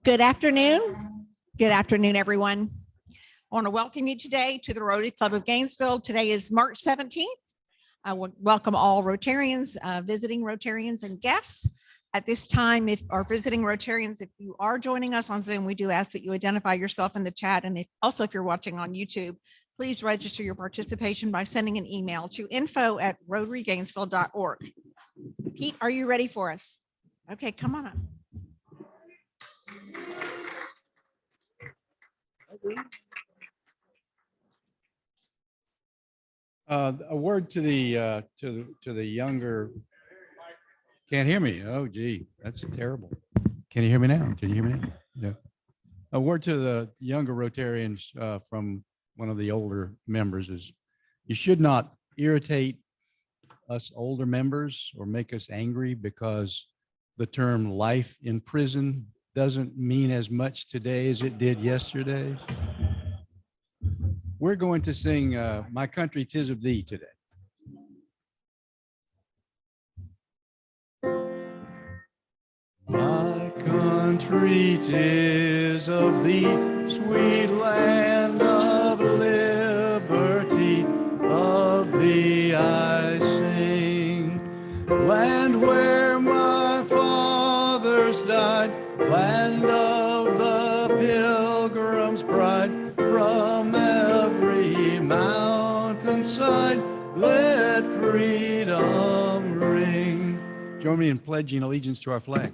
Good afternoon. Good afternoon, everyone. I want to welcome you today to the Rotary Club of Gainesville. Today is March 17th. I would welcome all Rotarians, visiting Rotarians and guests. At this time, if visiting Rotarians, if you are joining us on Zoom, we do ask that you identify yourself in the chat. And if you're watching on YouTube, please register your participation by sending an email to info@rotarygainesville.org. Pete, are you ready for us? Okay, come on up. A word to the younger. Can't hear me. Oh, gee, that's terrible. Can you hear me now? Can you hear me now? Yeah. A word to the younger Rotarians from one of the older members is you should not irritate us older members or make us angry because the term life in prison doesn't mean as much today as it did yesterday. We're going to sing My Country 'Tis of Thee today. My country 'tis of thee, sweet land of liberty, of thee I sing. Land where my fathers died, land of the pilgrim's pride, from every mountainside, let freedom ring. Join me in pledging allegiance to our flag.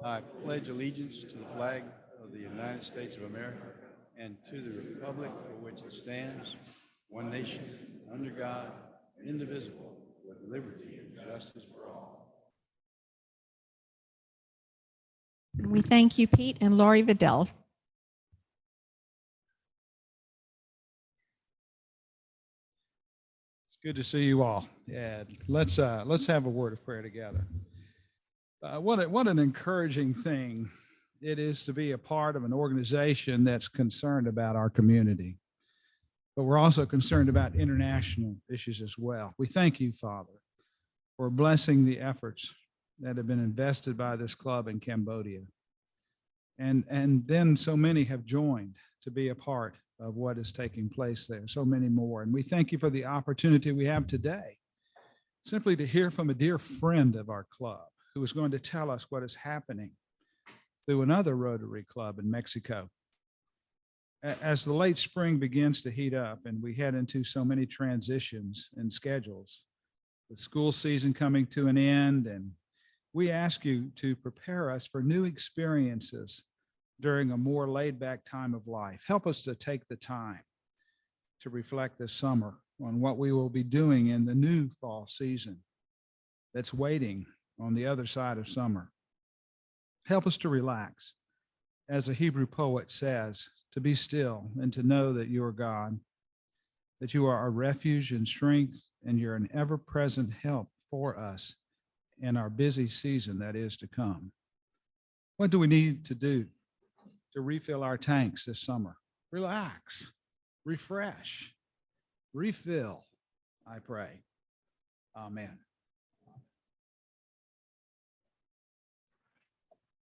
I pledge allegiance to the flag of the United States of America and to the republic for which it stands, one nation, under God, indivisible, with liberty and justice for all. We thank you, Pete and Lori Vidal. Good to see you all. Yeah, let's have a word of prayer together. What an encouraging thing it is to be a part of an organization that's concerned about our community, but we're also concerned about international issues as well. We thank you, Father, for blessing the efforts that have been invested by this club in Cambodia, and then so many have joined to be a part of what is taking place there, so many more. And we thank you for the opportunity we have today, simply to hear from a dear friend of our club who is going to tell us what is happening through another Rotary club in Mexico. As the late spring begins to heat up and we head into so many transitions and schedules, with school season coming to an end, and we ask you to prepare us for new experiences during a more laid-back time of life. Help us to take the time to reflect this summer on what we will be doing in the new fall season that's waiting on the other side of summer. Help us to relax. As a Hebrew poet says, to be still and to know that you are God, that you are our refuge and strength, and you're an ever-present help for us in our busy season that is to come. What do we need to do to refill our tanks this summer? Relax, refresh, refill, I pray. Amen.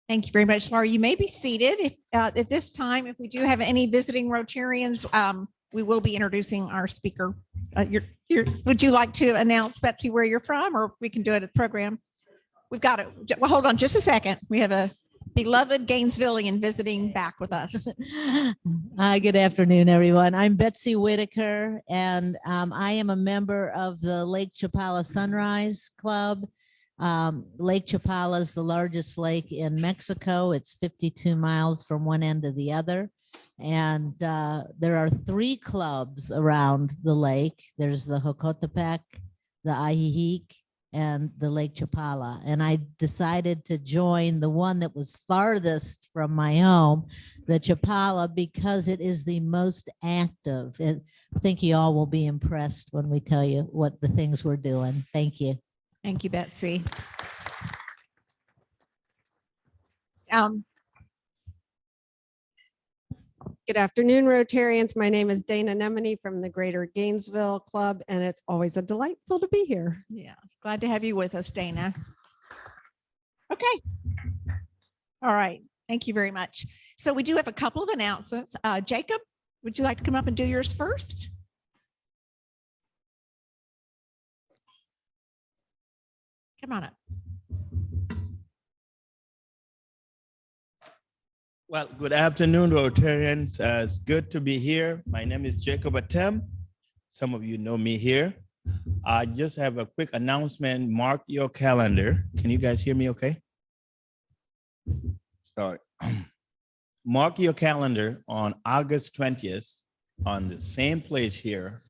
Thank you very much, Laura. You may be seated. If, at this time, if we do have any visiting Rotarians, we will be introducing our speaker. Would you like to announce, Betsy, where you're from, or we can do it at the program? We've got it. Well, hold on just a second. We have a beloved Gainesvillian visiting back with us. Hi, good afternoon, everyone. I'm Betsy Whitaker, and I am a member of the Lake Chapala Sunrise Club. Lake Chapala is the largest lake in Mexico. It's 52 miles from one end to the other. And there are 3 clubs around the lake. There's the Jocotepec, the Ajijic, and the Lake Chapala. And I decided to join the one that was farthest from my home, the Chapala, because it is the most active. I think you all will be impressed when we tell you what the things we're doing. Thank you. Thank you, Betsy. Good afternoon, Rotarians. My name is Dana Nemeny from the Greater Gainesville Club, and it's always a delightful to be here. Yeah, glad to have you with us, Dana. Okay. All right. Thank you very much. So we do have a couple of announcements. Jacob, would you like to come up and do yours first? Come on up. Well, good afternoon, Rotarians. It's good to be here. My name is Jacob Atem. Some of you know me here. I just have a quick announcement. Mark your calendar. Can you guys hear me okay? Sorry. Mark your calendar on August 20th on the same place here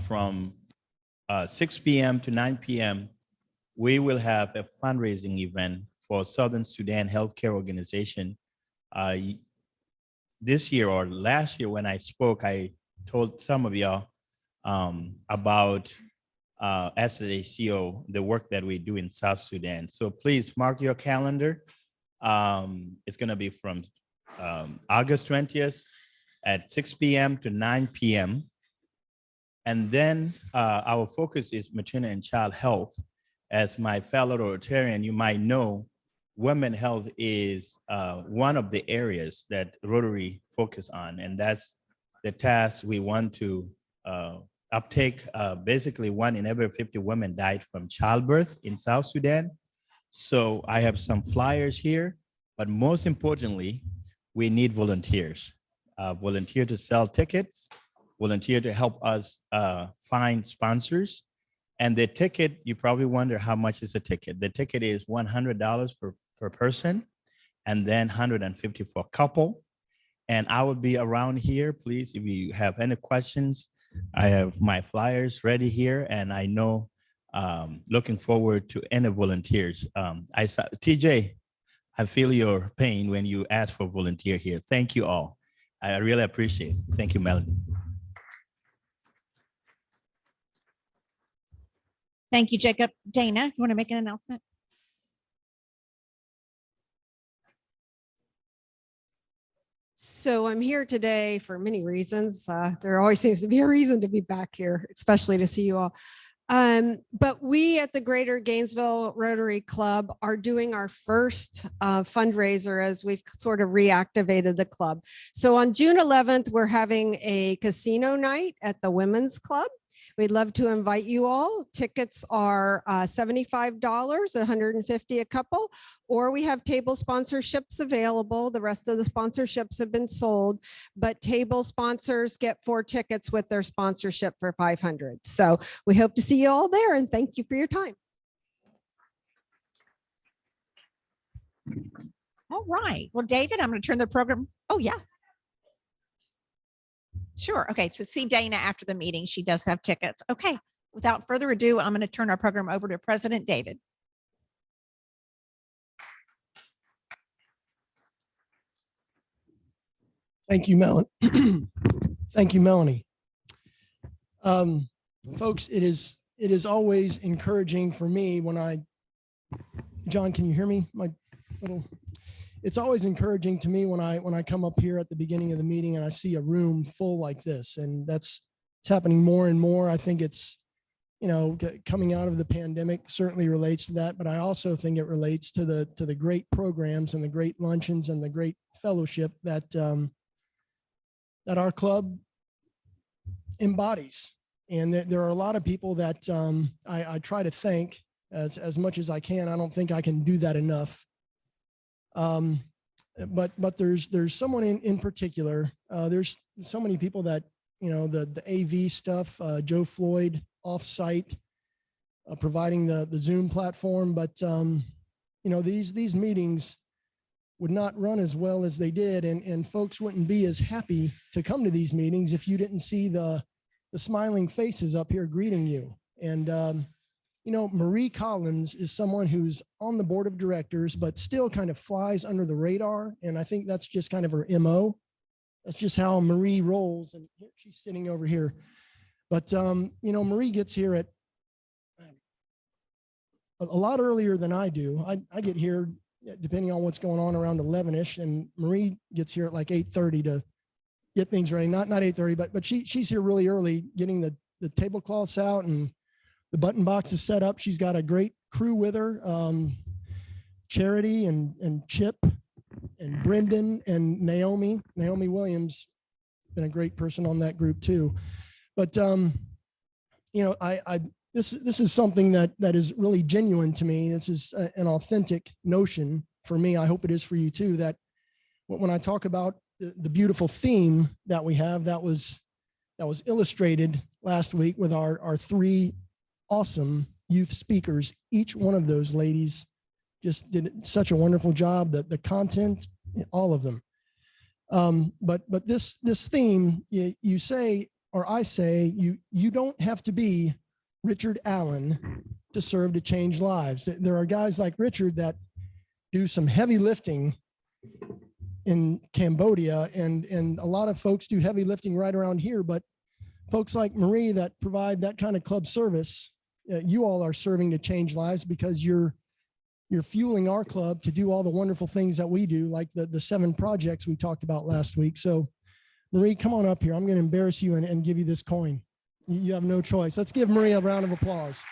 from 6 p.m. to 9 p.m. We will have a fundraising event for Southern Sudan Healthcare Organization. This year or last year when I spoke, I told some of y'all about SACO, the work that we do in South Sudan. So please mark your calendar. It's going to be from August 20th at 6 p.m. to 9 p.m. And then our focus is maternal and child health. As my fellow Rotarian, you might know, women's health is one of the areas that Rotary focus on, and that's the task we want to uptake. Basically, 1 in every 50 women died from childbirth in South Sudan. So I have some flyers here, but most importantly, we need volunteers. Volunteer to sell tickets, volunteer to help us find sponsors. And the ticket, you probably wonder how much is a ticket. The ticket is $100 per person, and then $150 for a couple. And I will be around here. Please, if you have any questions, I have my flyers ready here, and I know looking forward to any volunteers. I saw TJ, I feel your pain when you ask for volunteer here. Thank you all. I really appreciate it. Thank you, Melanie. Thank you, Jacob. Dana, you want to make an announcement? So I'm here today for many reasons. There always seems to be a reason to be back here, especially to see you all. But we at the Greater Gainesville Rotary Club are doing our first fundraiser as we've sort of reactivated the club. So on June 11th, we're having a casino night at the Women's Club. We'd love to invite you all. Tickets are $75, $150 a couple, or we have table sponsorships available. The rest of the sponsorships have been sold, but table sponsors get 4 tickets with their sponsorship for $500. So we hope to see you all there, and thank you for your time. All right. Well, David, I'm going to turn the program. Oh, yeah. Sure. Okay. So see Dana after the meeting. She does have tickets. Okay. Without further ado, I'm going to turn our program over to President David. Thank you, Melanie. Thank you, Melanie. Folks, it is always encouraging for me when John, can you hear me? It's always encouraging to me when I come up here at the beginning of the meeting and I see a room full like this, and it's happening more and more. I think it's, coming out of the pandemic certainly relates to that, but I also think it relates to the great programs and the great luncheons and the great fellowship that our club embodies. And there are a lot of people that I try to thank as much as I can. I don't think I can do that enough. But there's someone in particular. There's so many people that, the AV stuff, Joe Floyd offsite, providing the Zoom platform. But, these meetings would not run as well as they did. And folks wouldn't be as happy to come to these meetings if you didn't see the smiling faces up here greeting you. And, Marie Collins is someone who's on the board of directors, but still kind of flies under the radar. And I think that's just kind of her MO. That's just how Marie rolls. And she's sitting over here. But, Marie gets here at a lot earlier than I do. I get here, depending on what's going on, around 11-ish. And Marie gets here at like 8:30 to get things ready. Not 8:30, but she's here really early, getting the tablecloths out and the button box is set up. She's got a great crew with her, Charity and Chip and Brendan and Naomi Williams, been a great person on that group too. But, this is something that is really genuine to me. This is an authentic notion for me. I hope it is for you too, that when I talk about the beautiful theme that we have, that was illustrated last week with our three awesome youth speakers. Each one of those ladies just did such a wonderful job, the content, all of them. But this theme, you say, or I say, you don't have to be Richard Allen to serve to change lives. There are guys like Richard that do some heavy lifting in Cambodia, and a lot of folks do heavy lifting right around here, but folks like Marie that provide that kind of club service, you all are serving to change lives because you're fueling our club to do all the wonderful things that we do, like the 7 projects we talked about last week. So Marie, come on up here. I'm going to embarrass you and give you this coin. You have no choice. Let's give Marie a round of applause.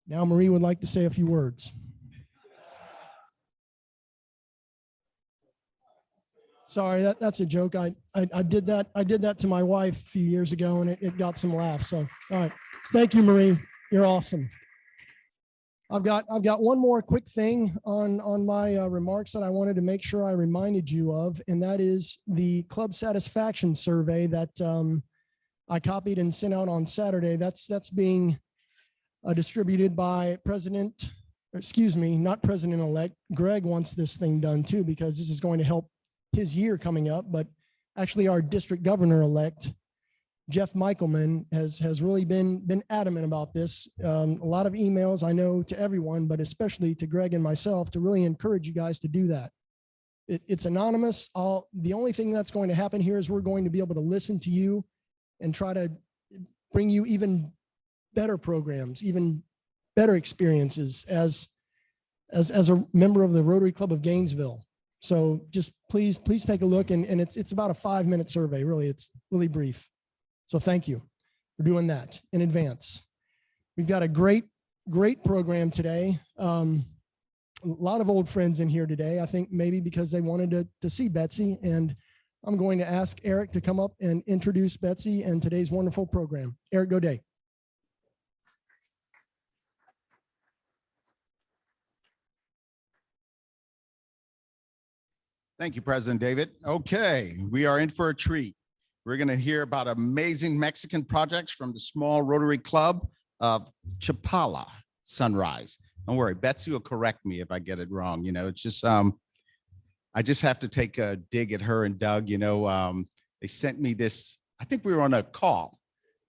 Now Marie would like to say a few words. Sorry, that's a joke. I did that to my wife a few years ago, and it got some laughs. So, all right. Thank you, Marie. You're awesome. I've got one more quick thing on my remarks that I wanted to make sure I reminded you of, and that is the club satisfaction survey that I copied and sent out on Saturday. That's being distributed by not President-elect. Greg wants this thing done too, because this is going to help his year coming up, but actually our district governor-elect, Jeff Michelman, has really been adamant about this. A lot of emails, I know, to everyone, but especially to Greg and myself, to really encourage you guys to do that. It's anonymous. The only thing that's going to happen here is we're going to be able to listen to you and try to bring you even better programs, even better experiences as a member of the Rotary Club of Gainesville. So just please take a look, and it's about a 5-minute survey. Really, it's really brief. So thank you for doing that in advance. We've got a great program today. A lot of old friends in here today, I think maybe because they wanted to see Betsy, and I'm going to ask Eric to come up and introduce Betsy and today's wonderful program. Eric Godet. Thank you, President David. Okay, we are in for a treat. We're going to hear about amazing Mexican projects from the small Rotary Club of Chapala Sunrise. Don't worry, Betsy will correct me if I get it wrong. It's just, I just have to take a dig at her and Doug. They sent me this, I think we were on a call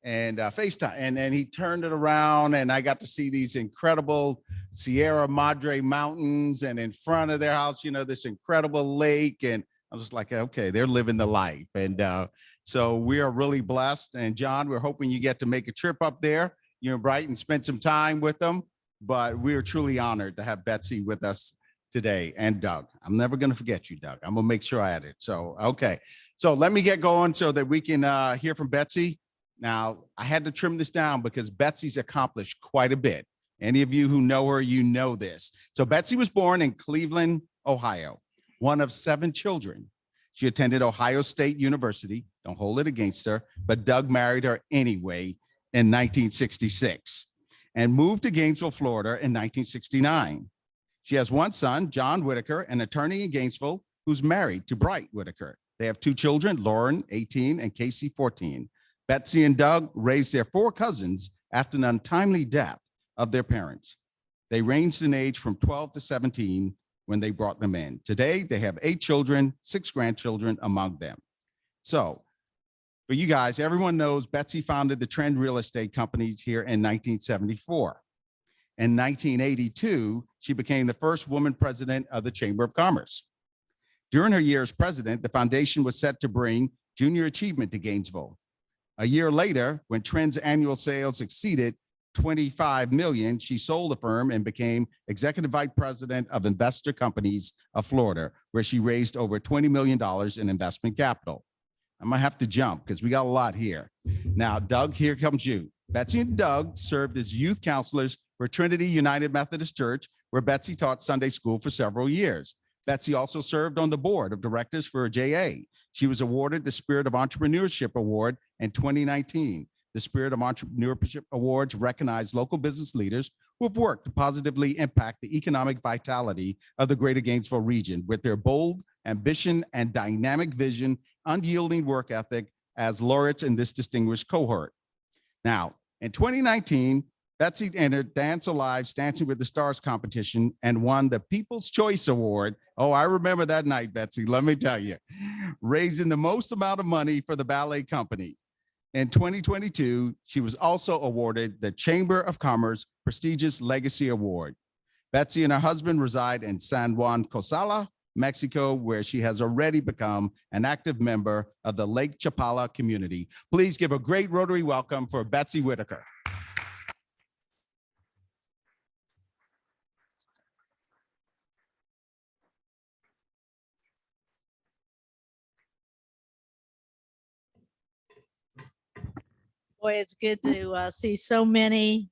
and FaceTime, and then he turned it around and I got to see these incredible Sierra Madre mountains, and in front of their house, this incredible lake. And I was like, okay, they're living the life. And so we are really blessed. And John, we're hoping you get to make a trip up there, Bright, and spend some time with them. But we are truly honored to have Betsy with us today, and Doug. I'm never going to forget you, Doug. I'm going to make sure I add it. So, okay. So let me get going so that we can hear from Betsy. Now, I had to trim this down because Betsy's accomplished quite a bit. Any of you who know her, you know this. So Betsy was born in Cleveland, Ohio, one of 7 children. She attended Ohio State University. Don't hold it against her, but Doug married her anyway in 1966 and moved to Gainesville, Florida in 1969. She has one son, John Whitaker, an attorney in Gainesville, who's married to Bright Whitaker. They have 2 children, Lauren, 18, and Casey, 14. Betsy and Doug raised their 4 cousins after an untimely death of their parents. They ranged in age from 12 to 17 when they brought them in. Today, they have 8 children, 6 grandchildren among them. So for you guys, everyone knows Betsy founded the Trend Real Estate Companies here in 1974. In 1982, she became the first woman president of the Chamber of Commerce. During her year as president, the foundation was set to bring junior achievement to Gainesville. A year later, when Trend's annual sales exceeded 25 million, she sold the firm and became executive vice president of Investor Companies of Florida, where she raised over $20 million in investment capital. I might have to jump because we got a lot here. Now, Doug, here comes you. Betsy and Doug served as youth counselors for Trinity United Methodist Church, where Betsy taught Sunday school for several years. Betsy also served on the board of directors for JA. She was awarded the Spirit of Entrepreneurship Award in 2019. The Spirit of Entrepreneurship Awards recognize local business leaders who have worked to positively impact the economic vitality of the greater Gainesville region with their bold ambition and dynamic vision, unyielding work ethic as laureates in this distinguished cohort. Now, in 2019, Betsy entered Dance Alive's Dancing with the Stars competition and won the People's Choice Award. Oh, I remember that night, Betsy, let me tell you, raising the most amount of money for the ballet company. In 2022, she was also awarded the Chamber of Commerce prestigious Legacy Award. Betsy and her husband reside in San Juan Cosala, Mexico, where she has already become an active member of the Lake Chapala community. Please give a great Rotary welcome for Betsy Whitaker. Boy, it's good to see so many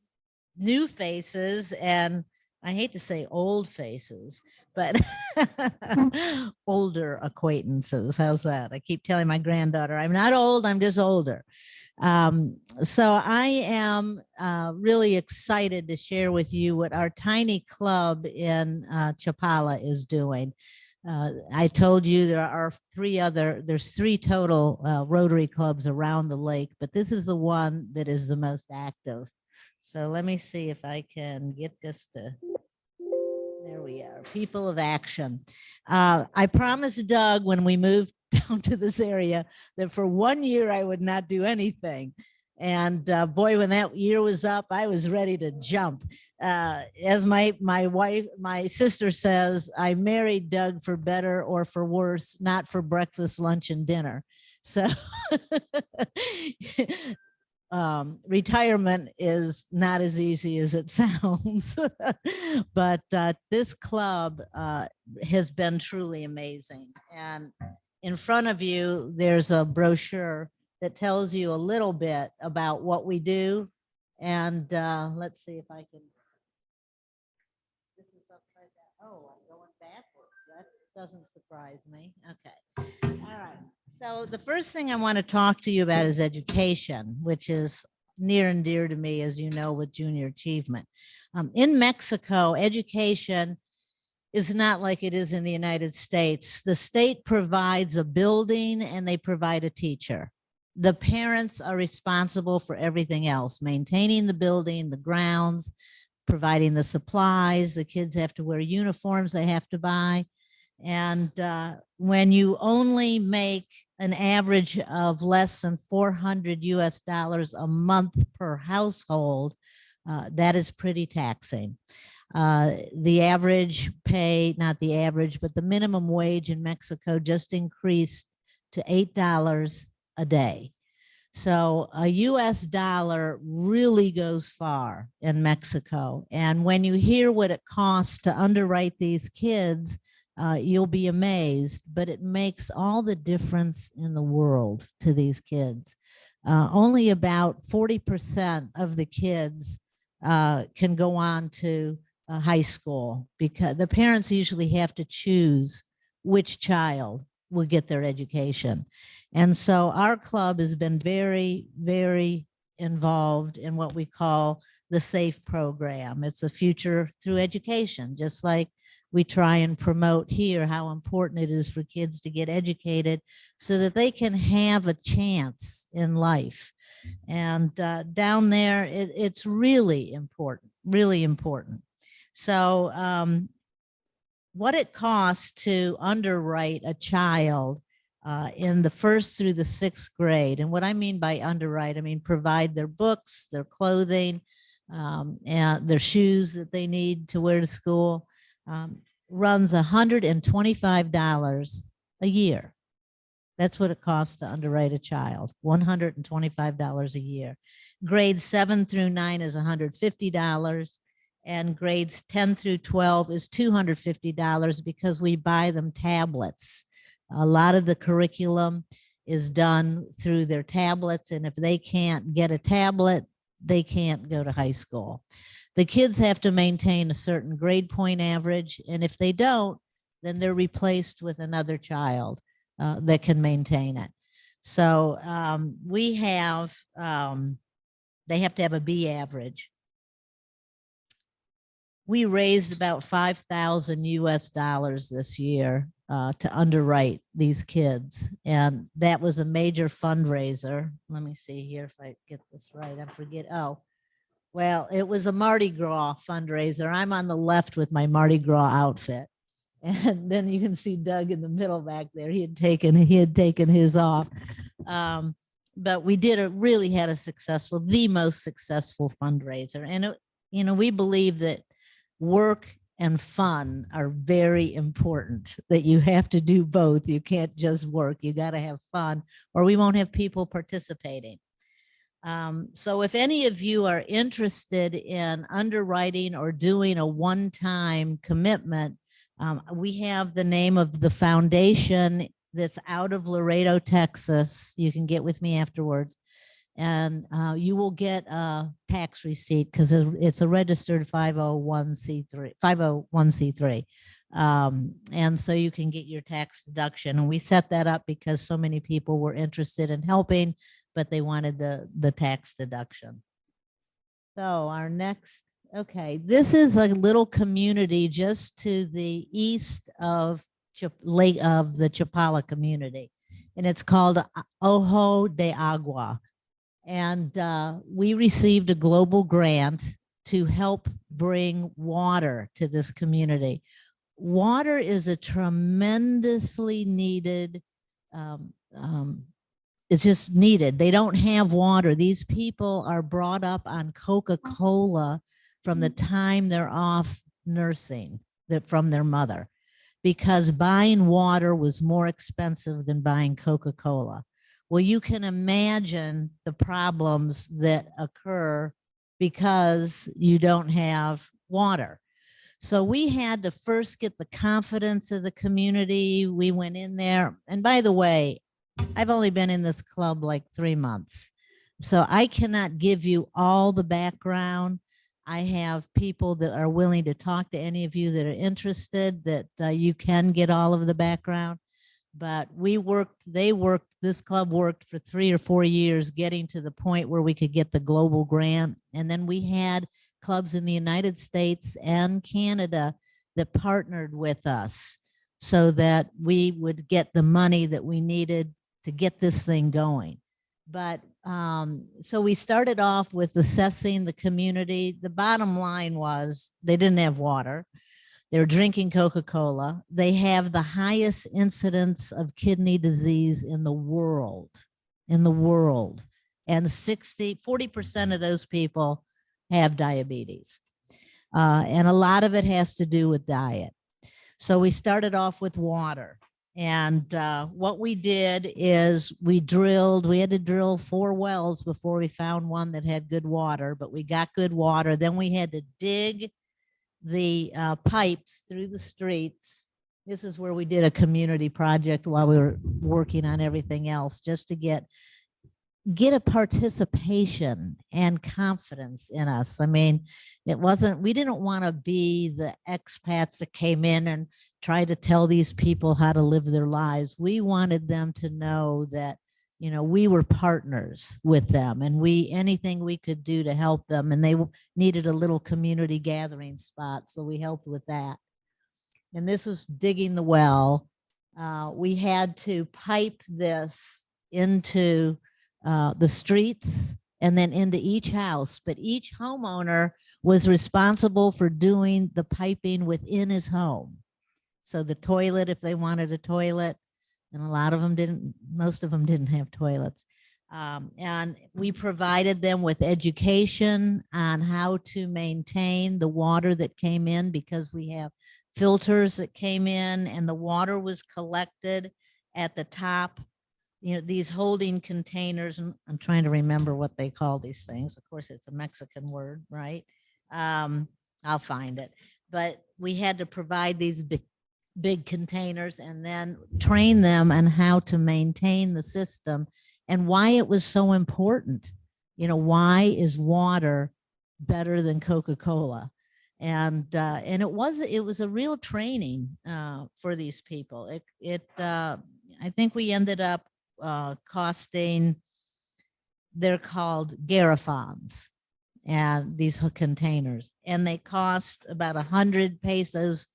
new faces, and I hate to say old faces, but older acquaintances. How's that? I keep telling my granddaughter, I'm not old, I'm just older. So I am really excited to share with you what our tiny club in Chapala is doing. I told you there's three total Rotary clubs around the lake, but this is the one that is the most active. So let me see if I can get this to, there we are, people of action. I promised Doug when we moved down to this area that for 1 year I would not do anything. And boy, when that year was up, I was ready to jump. As my sister says, I married Doug for better or for worse, not for breakfast, lunch, and dinner. So retirement is not as easy as it sounds. But this club has been truly amazing. And in front of you, there's a brochure that tells you a little bit about what we do. And let's see if I can. This is upside down. Oh, I'm going backwards. That doesn't surprise me. Okay. All right. So the first thing I want to talk to you about is education, which is near and dear to me, as you know, with junior achievement. In Mexico, education is not like it is in the United States. The state provides a building and they provide a teacher. The parents are responsible for everything else, maintaining the building, the grounds, providing the supplies. The kids have to wear uniforms they have to buy. And when you only make an average of less than $400 US a month per household, that is pretty taxing. The average pay, not the average, but the minimum wage in Mexico just increased to $8 a day. So a US dollar really goes far in Mexico. And when you hear what it costs to underwrite these kids, you'll be amazed, but it makes all the difference in the world to these kids. Only about 40% of the kids can go on to high school because the parents usually have to choose which child will get their education. And so our club has been very, very involved in what we call the SAFE program. It's a future through education, just like we try and promote here how important it is for kids to get educated so that they can have a chance in life. And down there, it's really important, really important. So what it costs to underwrite a child in the 1st through the 6th grade. And what I mean by underwrite, I mean provide their books, their clothing, and their shoes that they need to wear to school, runs $125 a year. That's what it costs to underwrite a child, $125 a year. Grades 7 through 9 is $150. And grades 10 through 12 is $250 because we buy them tablets. A lot of the curriculum is done through their tablets. And if they can't get a tablet, they can't go to high school. The kids have to maintain a certain grade point average. And if they don't, then they're replaced with another child that can maintain it. So we have, they have to have a B average. We raised about 5,000 US dollars this year to underwrite these kids. And that was a major fundraiser. Let me see here if I get this right. I forget. Oh, well, it was a Mardi Gras fundraiser. I'm on the left with my Mardi Gras outfit. And then you can see Doug in the middle back there. He had taken his off. But we really had the most successful fundraiser. And we believe that work and fun are very important, that you have to do both. You can't just work, you got to have fun, or we won't have people participating. So if any of you are interested in underwriting or doing a one-time commitment, we have the name of the foundation that's out of Laredo, Texas. You can get with me afterwards. And you will get a tax receipt because it's a registered 501c3. And so you can get your tax deduction. And we set that up because so many people were interested in helping, but they wanted the tax deduction. So our next, okay, this is a little community just to the east of the Chapala community, and it's called Ojo de Agua. And we received a global grant to help bring water to this community. Water is a tremendously needed, it's just needed. They don't have water. These people are brought up on Coca-Cola from the time they're off nursing from their mother, because buying water was more expensive than buying Coca-Cola. Well, you can imagine the problems that occur because you don't have water. So we had to first get the confidence of the community. We went in there. And by the way, I've only been in this club like 3 months. So I cannot give you all the background. I have people that are willing to talk to any of you that are interested, that you can get all of the background. But this club worked for 3 or 4 years getting to the point where we could get the global grant. And then we had clubs in the United States and Canada that partnered with us so that we would get the money that we needed to get this thing going. But so we started off with assessing the community. The bottom line was they didn't have water. They're drinking Coca-Cola. They have the highest incidence of kidney disease in the world, And 40% of those people have diabetes. And a lot of it has to do with diet. So we started off with water. And what we did is we had to drill 4 wells before we found one that had good water, but we got good water. Then we had to dig the pipes through the streets. This is where we did a community project while we were working on everything else, just to get a participation and confidence in us. I mean, we didn't want to be the expats that came in and tried to tell these people how to live their lives. We wanted them to know that, we were partners with them, and anything we could do to help them. And they needed a little community gathering spot, so we helped with that. And this was digging the well. We had to pipe this into the streets and then into each house, but each homeowner was responsible for doing the piping within his home. So the toilet, if they wanted a toilet, and a lot of them didn't, most of them didn't have toilets. And we provided them with education on how to maintain the water that came in, because we have filters that came in and the water was collected at the top. These holding containers, and I'm trying to remember what they call these things. Of course, it's a Mexican word, right? I'll find it. But we had to provide these big containers and then train them on how to maintain the system and why it was so important. You know, why is water better than Coca-Cola? And it was a real training for these people. I think we ended up costing, they're called garrafons, and these containers, and they cost about 100 pesos.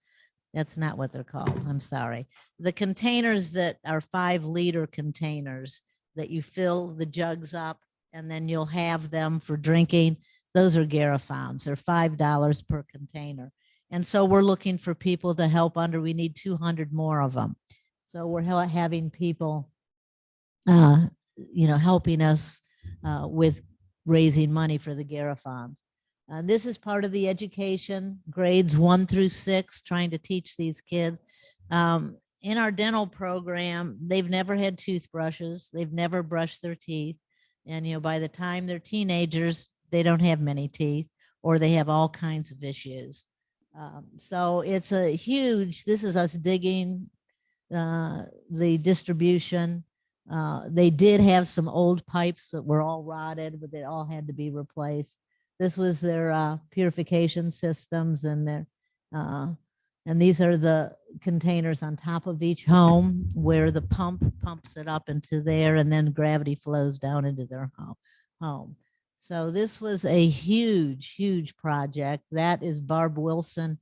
That's not what they're called. I'm sorry. The containers that are 5-liter containers that you fill the jugs up and then you'll have them for drinking. Those are garrafons. They're $5 per container. And so we're looking for people to help under. We need 200 more of them. So we're having people, helping us with raising money for the garrafons. This is part of the education, grades 1 through 6, trying to teach these kids. In our dental program, they've never had toothbrushes. They've never brushed their teeth. And, by the time they're teenagers, they don't have many teeth, or they have all kinds of issues. So it's this is us digging the distribution. They did have some old pipes that were all rotted, but they all had to be replaced. This was their purification systems, and these are the containers on top of each home where the pump pumps it up into there, and then gravity flows down into their home. So this was a huge, huge project. That is Barb Wilson,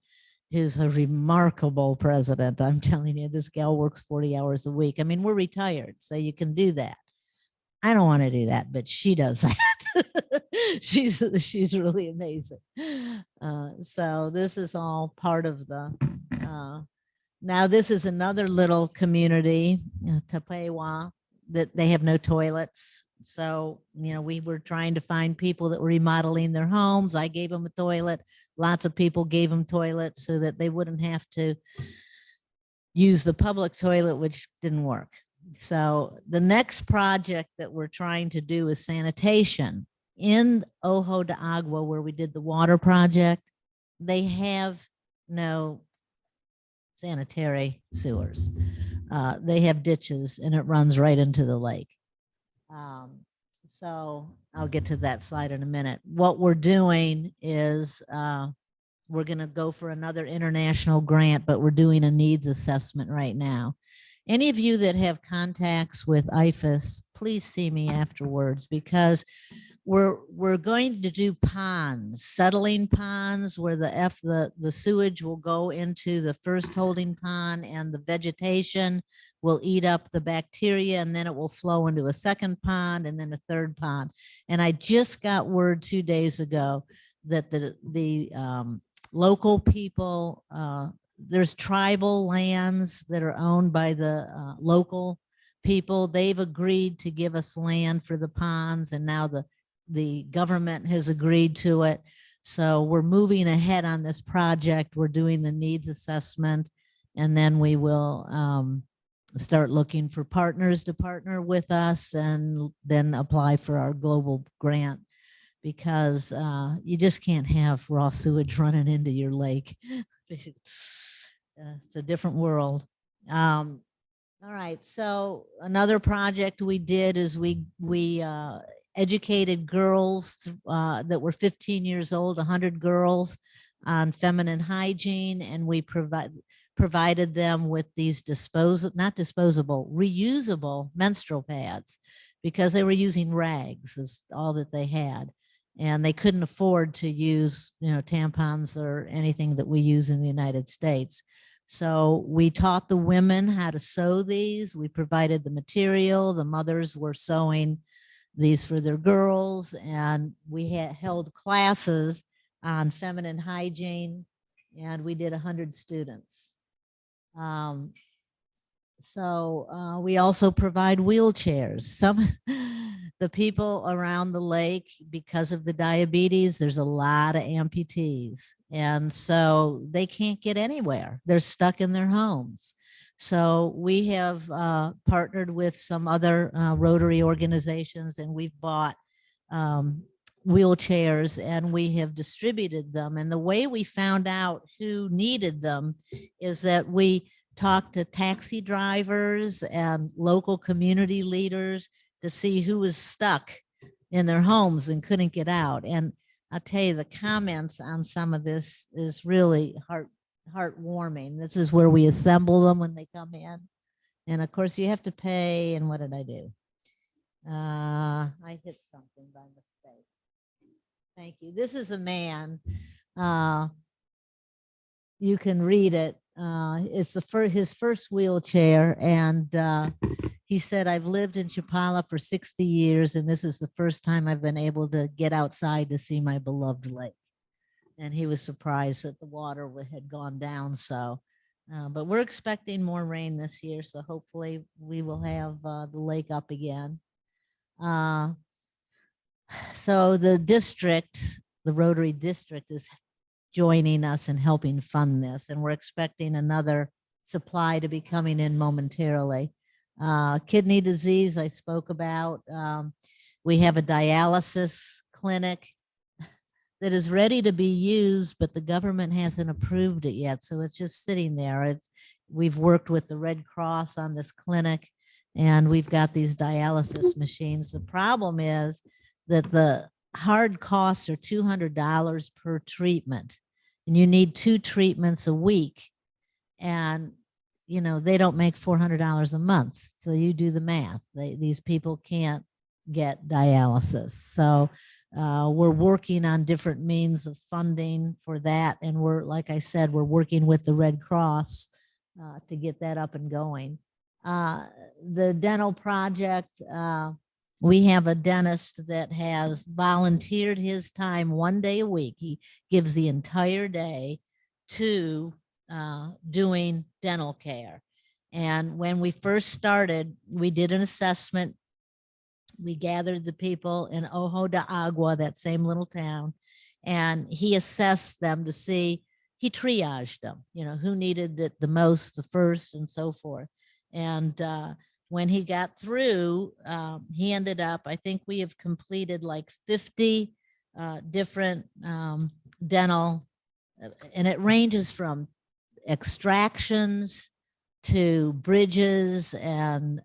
who's a remarkable president. I'm telling you, this gal works 40 hours a week. I mean, we're retired, so you can do that. I don't want to do that, but she does that. She's really amazing. So this is all part of the, now this is another little community, Tapewa, that they have no toilets. So, we were trying to find people that were remodeling their homes. I gave them a toilet. Lots of people gave them toilets so that they wouldn't have to use the public toilet, which didn't work. So the next project that we're trying to do is sanitation. In Ojo de Agua, where we did the water project, they have no sanitary sewers. They have ditches, and it runs right into the lake. So I'll get to that slide in a minute. What we're doing is we're going to go for another international grant, but we're doing a needs assessment right now. Any of you that have contacts with IFAS, please see me afterwards, because we're going to do ponds, settling ponds, where the sewage will go into the first holding pond, and the vegetation will eat up the bacteria, and then it will flow into a second pond and then a third pond. And I just got word 2 days ago that the local people, there's tribal lands that are owned by the local people. They've agreed to give us land for the ponds, and now the government has agreed to it. So we're moving ahead on this project. We're doing the needs assessment, and then we will start looking for partners to partner with us, and then apply for our global grant, because you just can't have raw sewage running into your lake. It's a different world. All right. So another project we did is we educated girls that were 15 years old, 100 girls, on feminine hygiene, and we provided them with these reusable menstrual pads, because they were using rags is all that they had. And they couldn't afford to use, tampons or anything that we use in the United States. So we taught the women how to sew these. We provided the material. The mothers were sewing these for their girls. And we held classes on feminine hygiene, and we did 100 students. So we also provide wheelchairs. The people around the lake, because of the diabetes, there's a lot of amputees, and so they can't get anywhere. They're stuck in their homes. So we have partnered with some other Rotary organizations, and we've bought wheelchairs, and we have distributed them. And the way we found out who needed them is that we talked to taxi drivers and local community leaders to see who was stuck in their homes and couldn't get out. And I'll tell you, the comments on some of this is really heartwarming. This is where we assemble them when they come in. And of course you have to pay. And what did I do? I hit something by mistake. Thank you. This is a man. You can read it. It's his first wheelchair. And he said, I've lived in Chapala for 60 years, and this is the first time I've been able to get outside to see my beloved lake. And he was surprised that the water had gone down. So, but we're expecting more rain this year. So hopefully we will have the lake up again. So the district, the Rotary district, is joining us and helping fund this. And we're expecting another supply to be coming in momentarily. Kidney disease, I spoke about. We have a dialysis clinic that is ready to be used, but the government hasn't approved it yet. So it's just sitting there. We've worked with the Red Cross on this clinic, and we've got these dialysis machines. The problem is that the hard costs are $200 per treatment, and you need 2 treatments a week. And, you know, they don't make $400 a month. So you do the math. These people can't get dialysis. So we're working on different means of funding for that. And we're, like I said, we're working with the Red Cross to get that up and going. The dental project, we have a dentist that has volunteered his time 1 day a week. He gives the entire day to doing dental care. And when we first started, we did an assessment. We gathered the people in Ojo de Agua, that same little town, and he assessed them to see, he triaged them, you know, who needed it the most, the first, and so forth. And when he got through, he ended up, I think we have completed like 50 different dental, and it ranges from extractions to bridges and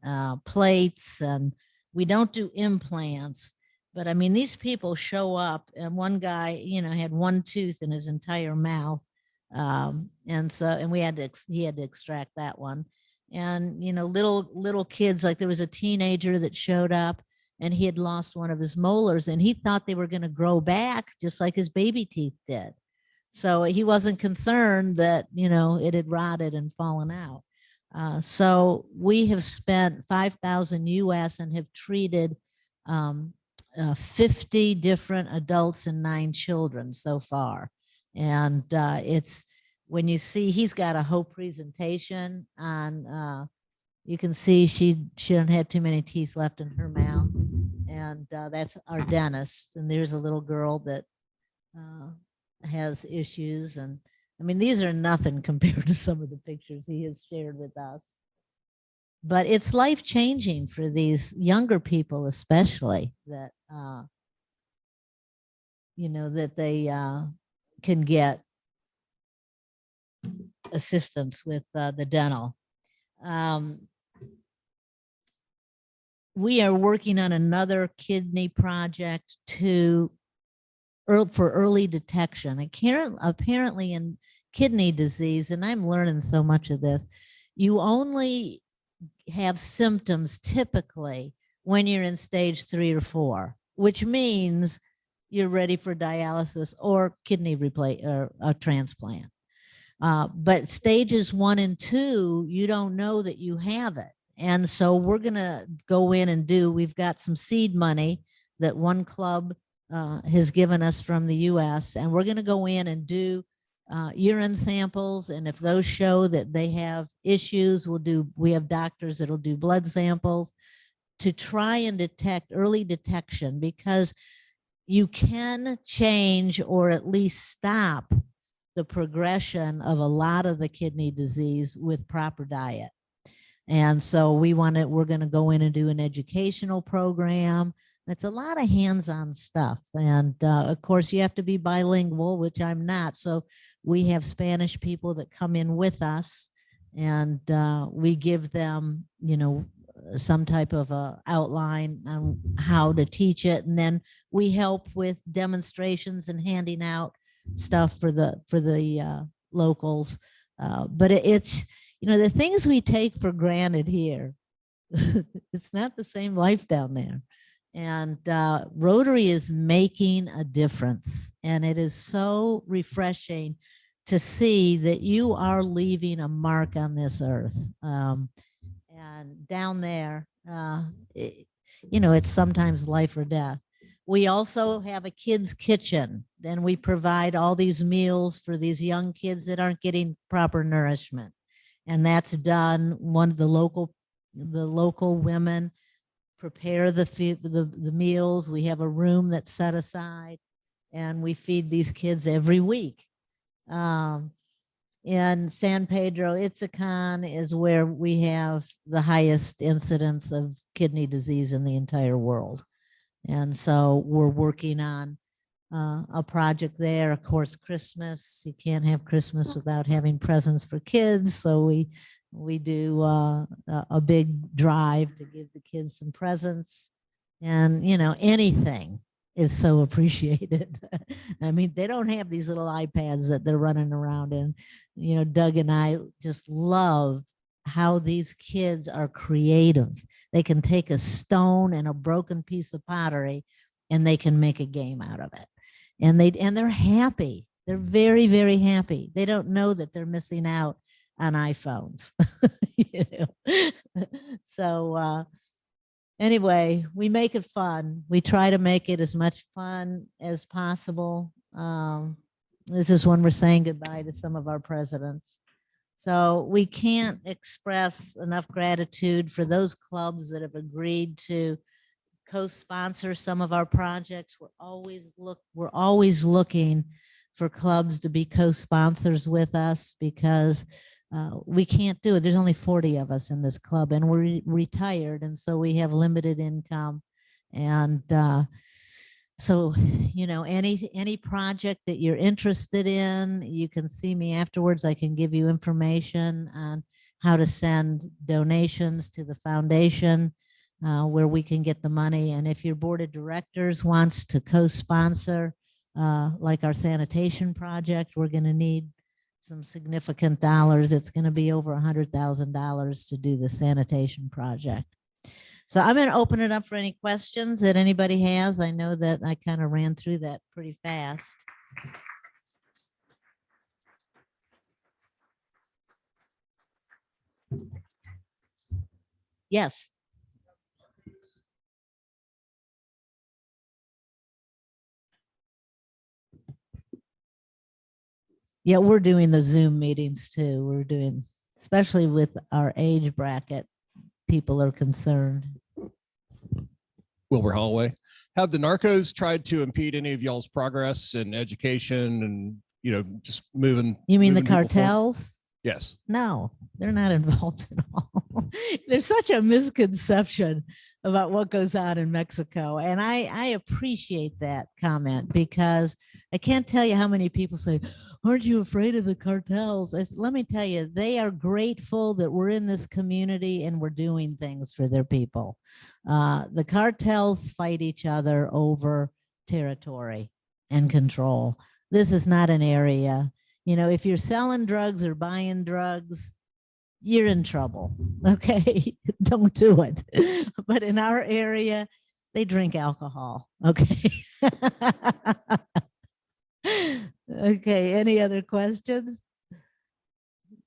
plates, and we don't do implants. But I mean, these people show up, and one guy, you know, had 1 tooth in his entire mouth. And he had to extract that one. And, you know, little kids, like there was a teenager that showed up, and he had lost one of his molars, and he thought they were going to grow back just like his baby teeth did. So he wasn't concerned that, you know, it had rotted and fallen out. So we have spent $5,000 US and have treated 50 different adults and 9 children so far. And it's, when you see, he's got a whole presentation on, you can see she don't have too many teeth left in her mouth. And that's our dentist. And there's a little girl that has issues. And I mean, these are nothing compared to some of the pictures he has shared with us. But it's life-changing for these younger people, especially, that, you know, that they can get assistance with the dental. We are working on another kidney project for early detection. Apparently in kidney disease, and I'm learning so much of this, you only have symptoms typically when you're in stage 3 or 4, which means you're ready for dialysis or kidney or a transplant. But stages 1 and 2, you don't know that you have it. And so we're going to go in and we've got some seed money that one club has given us from the US, and we're going to go in and do urine samples. And if those show that they have issues, we have doctors that'll do blood samples to try and detect early detection, because you can change or at least stop the progression of a lot of the kidney disease with proper diet. And so we're going to go in and do an educational program. It's a lot of hands-on stuff. And of course you have to be bilingual, which I'm not. So we have Spanish people that come in with us, and we give them, you know, some type of a outline on how to teach it, and then we help with demonstrations and handing out stuff for the locals. But it's, you know, the things we take for granted here, it's not the same life down there. And Rotary is making a difference, and it is so refreshing to see that you are leaving a mark on this earth. And down there, you know, it's sometimes life or death. We also have a kids' kitchen. Then we provide all these meals for these young kids that aren't getting proper nourishment. And that's done. One of the local women prepare the meals. We have a room that's set aside, and we feed these kids every week. In San Pedro, Itzacan is where we have the highest incidence of kidney disease in the entire world. And so we're working on a project there. Of course, Christmas, you can't have Christmas without having presents for kids. So we do a big drive to give the kids some presents. And, you know, anything is so appreciated. I mean, they don't have these little iPads that they're running around in. You know, Doug and I just love how these kids are creative. They can take a stone and a broken piece of pottery and they can make a game out of it. And they're happy. They're very, very happy. They don't know that they're missing out on iPhones. You know? So anyway, we make it fun. We try to make it as much fun as possible. This is when we're saying goodbye to some of our presidents. So we can't express enough gratitude for those clubs that have agreed to co-sponsor some of our projects. We're always looking for clubs to be co-sponsors with us, because we can't do it. There's only 40 of us in this club, and we're retired, and so we have limited income. And so, you know, any project that you're interested in, you can see me afterwards. I can give you information on how to send donations to the foundation, where we can get the money. And if your board of directors wants to co-sponsor, like our sanitation project, we're going to need some significant dollars. It's going to be over $100,000 to do the sanitation project. So I'm going to open it up for any questions that anybody has. I know that I kind of ran through that pretty fast. Yes. Yeah, we're doing the Zoom meetings too. We're doing, especially with our age bracket, people are concerned. Wilbur Holloway. Have the narcos tried to impede any of y'all's progress in education and, you know, just moving? You mean the moving people forward? cartels? Yes. No, they're not involved at all. There's such a misconception about what goes on in Mexico. And I appreciate that comment, because I can't tell you how many people say, aren't you afraid of the cartels? Let me tell you, they are grateful that we're in this community and we're doing things for their people. The cartels fight each other over territory and control. This is not an area, you know, if you're selling drugs or buying drugs, you're in trouble. Okay, don't do it. But in our area, they drink alcohol. Okay. Okay, any other questions?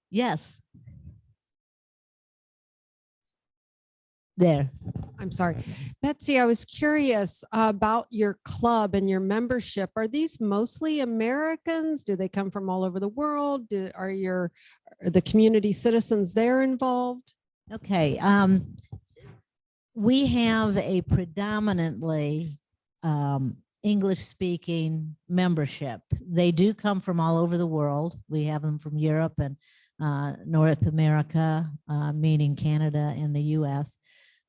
Yes. There. I'm sorry. Betsy, I was curious about your club and your membership. Are these mostly Americans? Do they come from all over the world? Are the community citizens there involved? Okay. We have a predominantly English speaking membership. They do come from all over the world. We have them from Europe and North America, meaning Canada and the US.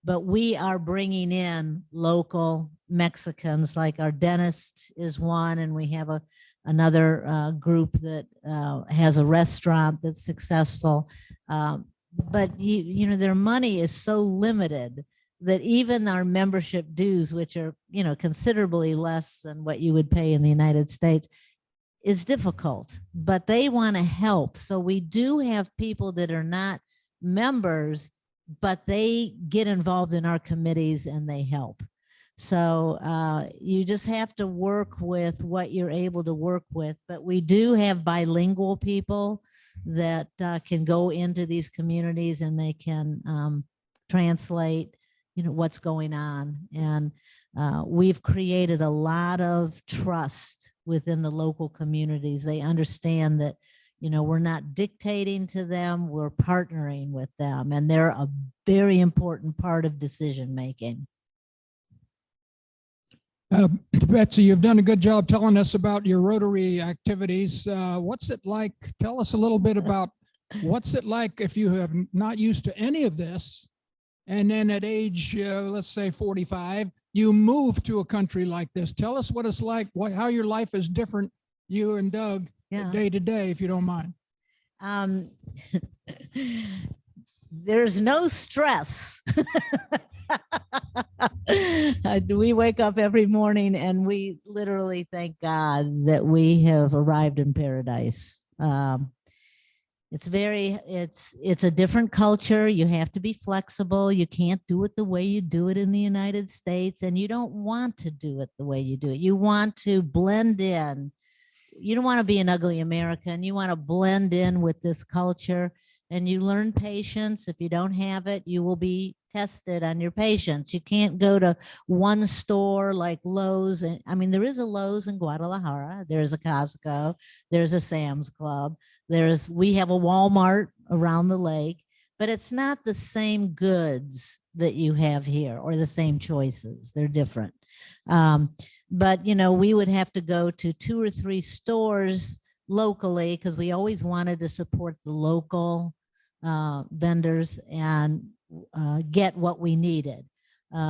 but we are bringing in local Mexicans, like our dentist is one, and we have another group that has a restaurant that's successful. But you know, their money is so limited that even our membership dues, which are, you know, considerably less than what you would pay in the United States, is difficult, but they want to help. So we do have people that are not members, but they get involved in our committees and they help. So you just have to work with what you're able to work with. But we do have bilingual people that can go into these communities and they can translate, you know, what's going on. And we've created a lot of trust within the local communities. They understand that, you know, we're not dictating to them, we're partnering with them, and they're a very important part of decision making. Betsy, you've done a good job telling us about your Rotary activities. What's it like? Tell us a little bit about what's it like if you have not used to any of this, and then at age, let's say 45, you move to a country like this. Tell us what it's like, how your life is different, you and Doug, day to day, if you don't mind. There's no stress. We wake up every morning and we literally thank God that we have arrived in paradise. It's a different culture. You have to be flexible. You can't do it the way you do it in the United States, and you don't want to do it the way you do it. You want to blend in. You don't want to be an ugly American. You want to blend in with this culture, and you learn patience. If you don't have it, you will be tested on your patience. You can't go to one store like Lowe's. And I mean, there is a Lowe's in Guadalajara. There's a Costco. There's a Sam's Club. We have a Walmart around the lake, but it's not the same goods that you have here or the same choices. They're different. But, you know, we would have to go to 2 or 3 stores locally because we always wanted to support the local vendors and get what we needed.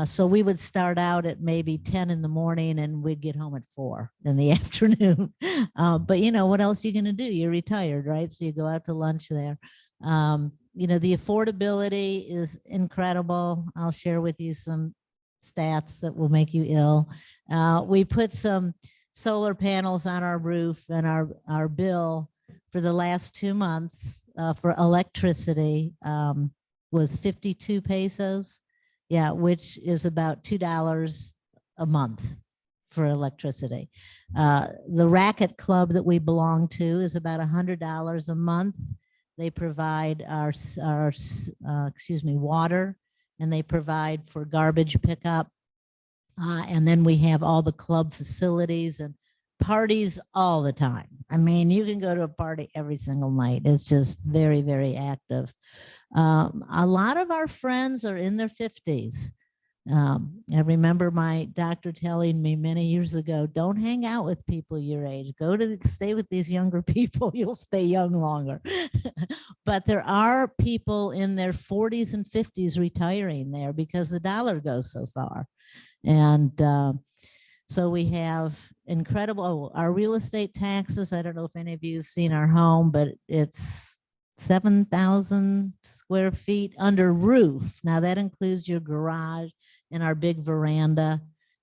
So we would start out at maybe 10 in the morning and we'd get home at 4 in the afternoon. But you know, what else are you going to do? You're retired, right? So you go out to lunch there. You know, the affordability is incredible. I'll share with you some stats that will make you ill. We put some solar panels on our roof, and our bill for the last 2 months for electricity was 52 pesos. Yeah, which is about $2 a month for electricity. The Racket Club that we belong to is about $100 a month. They provide our water, and they provide for garbage pickup. And then we have all the club facilities and parties all the time. I mean, you can go to a party every single night. It's just very, very active. A lot of our friends are in their 50s. I remember my doctor telling me many years ago, don't hang out with people your age. Stay with these younger people. You'll stay young longer. But there are people in their 40s and 50s retiring there because the dollar goes so far. And so we have incredible, our real estate taxes. I don't know if any of you have seen our home, but it's 7,000 square feet under roof. Now that includes your garage and our big veranda.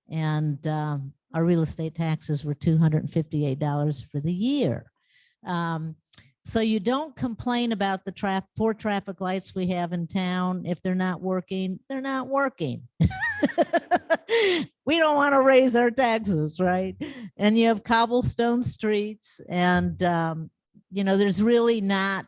And our real estate taxes were $258 for the year. So you don't complain about the 4 traffic lights we have in town. If they're not working, they're not working. We don't want to raise our taxes, right? And you have cobblestone streets, and you know, there's really not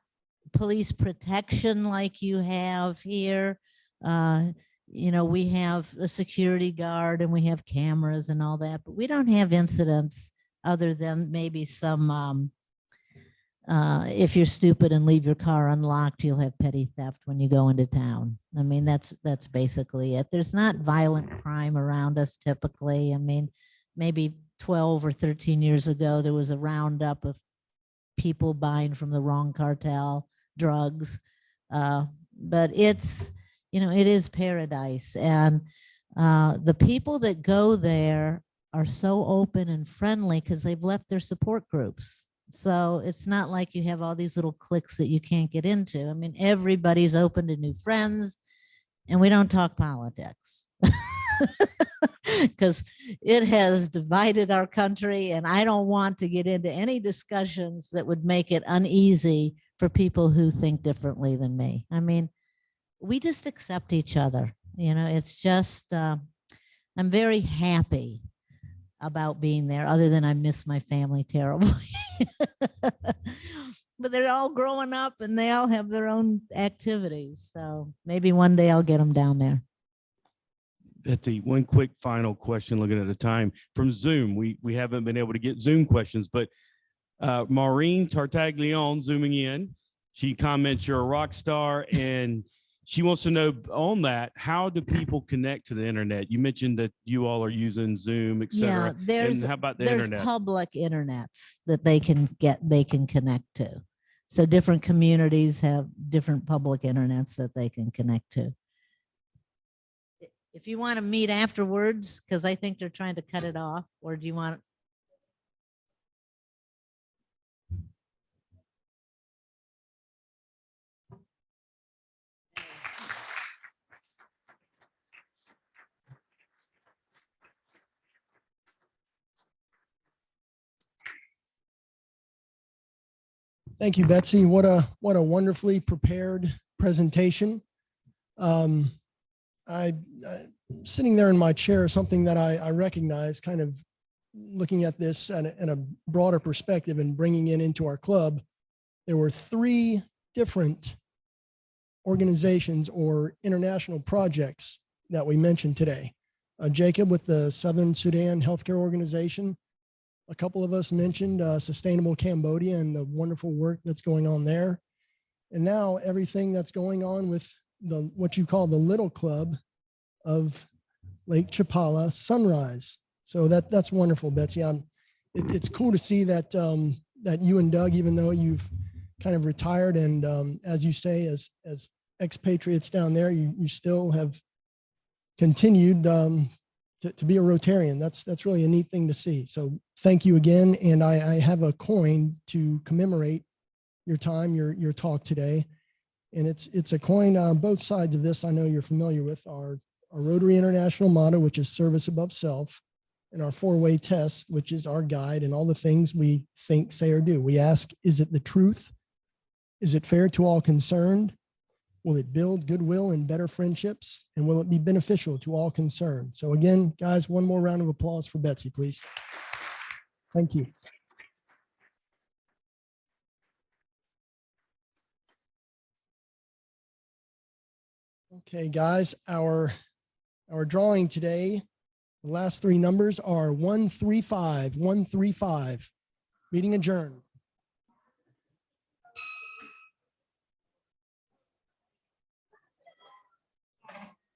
police protection like you have here. You know, we have a security guard and we have cameras and all that, but we don't have incidents other than maybe some if you're stupid and leave your car unlocked, you'll have petty theft when you go into town. I mean, that's basically it. There's not violent crime around us typically. I mean, maybe 12 or 13 years ago, there was a roundup of people buying from the wrong cartel drugs. But it's you know, it is paradise. And the people that go there are so open and friendly because they've left their support groups. So it's not like you have all these little cliques that you can't get into. I mean, everybody's open to new friends, and we don't talk politics because it has divided our country. And I don't want to get into any discussions that would make it uneasy for people who think differently than me. I mean, we just accept each other. You know, it's just, I'm very happy about being there, other than I miss my family terribly. But they're all growing up and they all have their own activities. So maybe one day I'll get them down there. Betsy, one quick final question, looking at the time from Zoom. We haven't been able to get Zoom questions, but Maureen Tartaglione zooming in. She comments, you're a rock star, and she wants to know on that, how do people connect to the internet? You mentioned that you all are using Zoom, et cetera. Yeah, and how about the there's internet? public internets that they can connect to. So different communities have different public internets that they can connect to. If you want to meet afterwards, because I think they're trying to cut it off, or do you want? Thank you, Betsy. What a wonderfully prepared presentation. I sitting there in my chair, something that I recognize, kind of looking at this in a broader perspective and bringing it into our club. There were 3 different organizations or international projects that we mentioned today. Jacob with the Southern Sudan Healthcare Organization. A couple of us mentioned Sustainable Cambodia and the wonderful work that's going on there. And now everything that's going on with what you call the little club of Lake Chapala Sunrise. So that's wonderful, Betsy. It's cool to see that that you and Doug, even though you've kind of retired and as you say, as expatriates down there, you still have continued to be a Rotarian. That's really a neat thing to see. So thank you again. And I have a coin to commemorate your time, your talk today. And it's a coin on both sides of this. I know you're familiar with our Rotary International motto, which is service above self, and our 4-way test, which is our guide and all the things we think, say, or do. We ask, is it the truth? Is it fair to all concerned? Will it build goodwill and better friendships? And will it be beneficial to all concerned? So again, guys, one more round of applause for Betsy, please. Thank you. Okay, guys, our drawing today, the last 3 numbers are 135, 135. Meeting adjourned.